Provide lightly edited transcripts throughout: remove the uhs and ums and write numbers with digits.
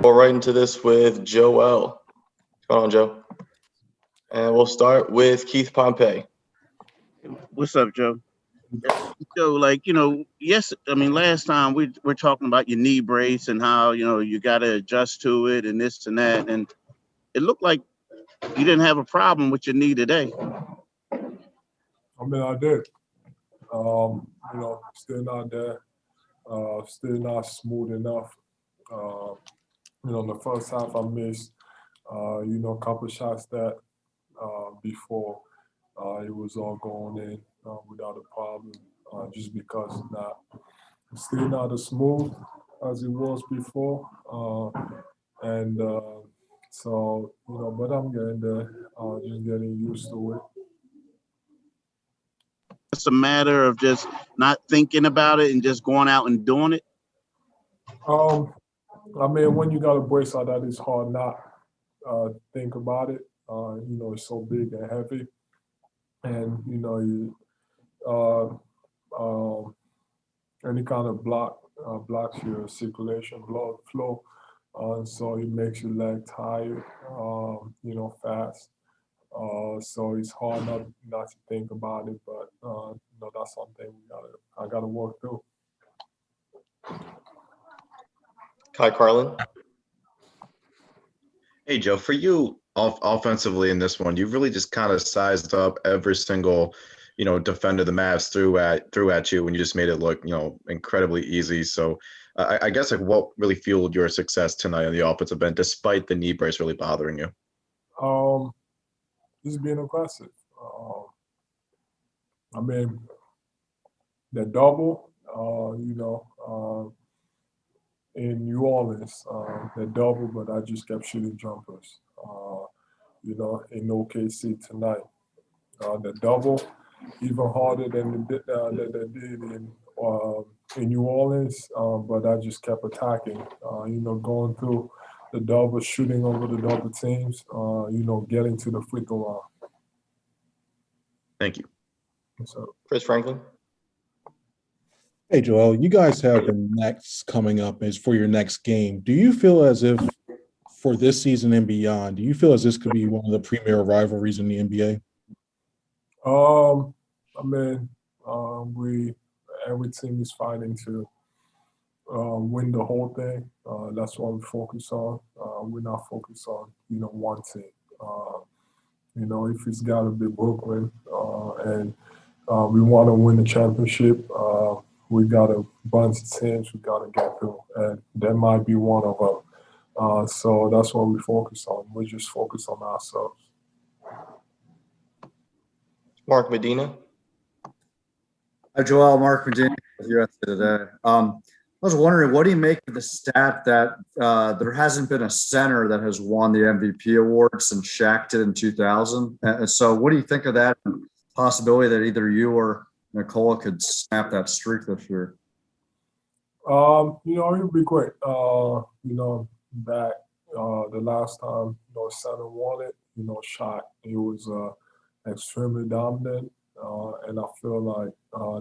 Go right into this with Joel. What's going on, Joe? And we'll start with Keith Pompey. What's up, Joe? So, yes, I mean, last time we're talking about your knee brace and how, you got to adjust to it and this and that. And it looked like you didn't have a problem with your knee today. I mean, I did. Still not there. Still not smooth enough. The first half I missed, a couple shots that before it was all going in without a problem, just because it's still not as smooth as it was before. But I'm getting there, just getting used to it. It's a matter of just not thinking about it and just going out and doing it. I mean, when you got a brace like that, it's hard not think about it. It's so big and heavy, and any kind of blocks your circulation, blood flow, so it makes your leg tired, fast. So it's hard not to think about it, but that's something I gotta work through. Kai Carlin. Hey, Joe, for you offensively in this one, you've really just kind of sized up every single, defender the Mavs threw at you, and you just made it look, incredibly easy. So I guess what really fueled your success tonight on the offensive end, despite the knee brace really bothering you? Just being aggressive. I mean, the double, in New Orleans, the double, but I just kept shooting jumpers. In OKC tonight, the double, even harder than they did in New Orleans, but I just kept attacking. Going through the double, shooting over the double teams, getting to the free throw line. Thank you. So, Chris Franklin. Hey, Joel, you guys have the next coming up as for your next game. Do you feel as if for this season and beyond, do you feel as this could be one of the premier rivalries in the NBA? I mean, every team is fighting to win the whole thing. That's what we focus on. We're not focused on, one team. If it's got to be Brooklyn and we want to win the championship, we got a bunch of teams we got to get through, and that might be one of them. So that's what we focus on. We just focus on ourselves. Mark Medina. Hi, Joel. Mark Medina with USA Today. I was wondering, what do you make of the stat that there hasn't been a center that has won the MVP award since Shaq did in 2000? And so what do you think of that possibility that either you or Nikola could snap that streak this year? It would be great. Back the last time, center won it, Shaq, he was extremely dominant. And I feel like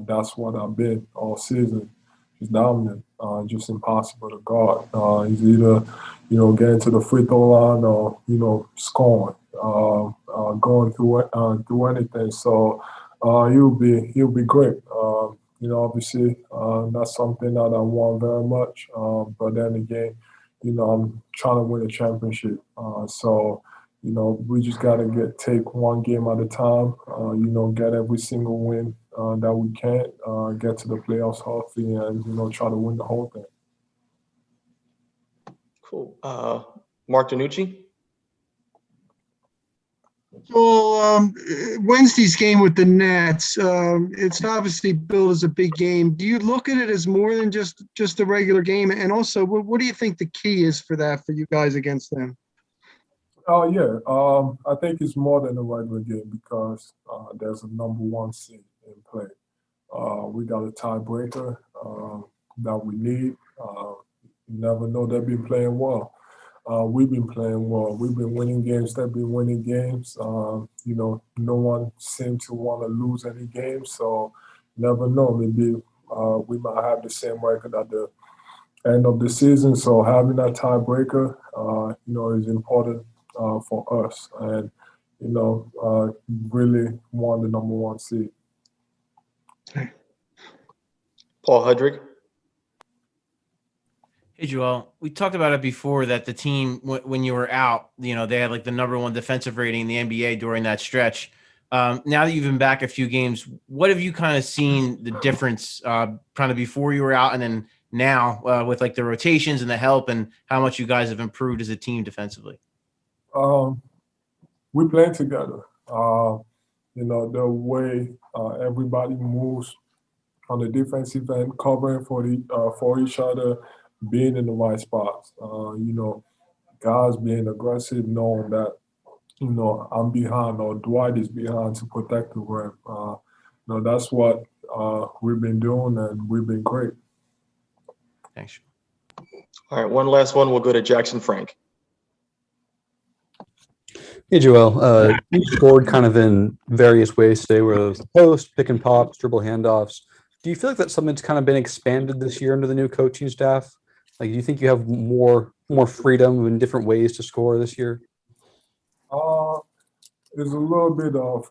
that's what I've been all season. He's dominant, just impossible to guard. He's either, getting to the free throw line or, scoring, going through anything. So he'll be great. Obviously, that's something that I want very much. But then again, I'm trying to win a championship. So we just got to take one game at a time, get every single win that we can, get to the playoffs healthy and, try to win the whole thing. Cool. Mark Danucci. So Wednesday's game with the Nets, it's obviously billed as a big game. Do you look at it as more than just a regular game? And also, what do you think the key is for that for you guys against them? I think it's more than a regular game because there's a number one seed in play. We got a tiebreaker that we need. You never know, they've been playing well. We've been playing well. We've been winning games. They've been winning games. No one seemed to want to lose any games. So never know. Maybe we might have the same record end of the season. So having that tiebreaker, is important for us, and really want the number one seed. Paul Hudrick. Hey, Joel, we talked about it before that the team, when you were out, they had like the number one defensive rating in the NBA during that stretch. Now that you've been back a few games, what have you kind of seen the difference kind of before you were out and then now with like the rotations and the help and how much you guys have improved as a team defensively? We play together. The way everybody moves on the defensive end, covering for each other, being in the right spots. Guys being aggressive, knowing that I'm behind or Dwight is behind to protect the rim. That's what we've been doing, and we've been great. Thanks. All right, one last one. We'll go to Jackson Frank. Hey, Joel. You scored kind of in various ways today, whether it was the post, pick and pops, dribble handoffs. Do you feel like that's something that's kind of been expanded this year under the new coaching staff? Like, do you think you have more freedom in different ways to score this year? There's a little bit of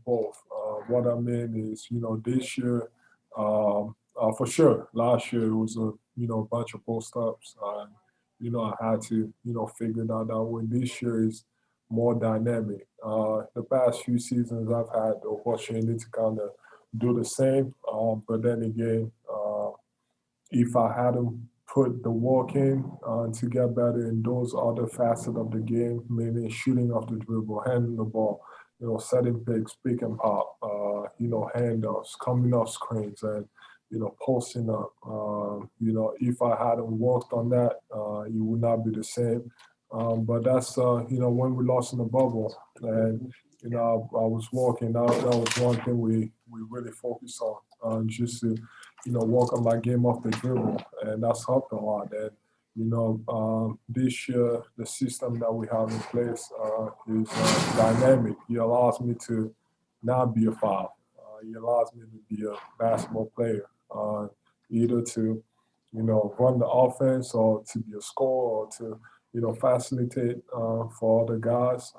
both. What I mean is, this year, for sure, last year it was a bunch of post ups. I had to figure that out. When this year is more dynamic. The past few seasons, I've had the opportunity to kind of do the same, but then again, if I hadn't put the work in to get better in those other facets of the game, meaning shooting off the dribble, handling the ball, setting picks, pick and pop, handoffs, coming off screens, and posting up. If I hadn't worked on that, it would not be the same. But that's when we lost in the bubble, and I was working. That was one thing we really focused on, just to work on my game off the dribble, and that's helped a lot. And this year the system that we have in place is dynamic. It allows me to not be a foul. It allows me to be a basketball player, either to run the offense or to be a scorer or to facilitate for other guys.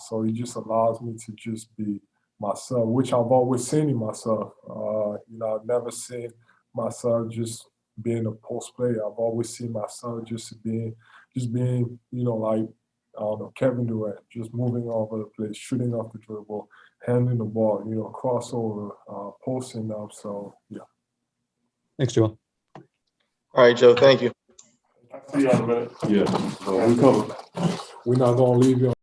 So it just allows me to just be myself, which I've always seen in myself. I've never seen myself just being a post player. I've always seen myself just being, like, I don't know, Kevin Durant, just moving all over the place, shooting off the dribble, handling the ball, crossover, posting up. So, yeah. Thanks, Joel. All right, Joe, thank you. See you in a minute. Yeah. So we're not going to leave you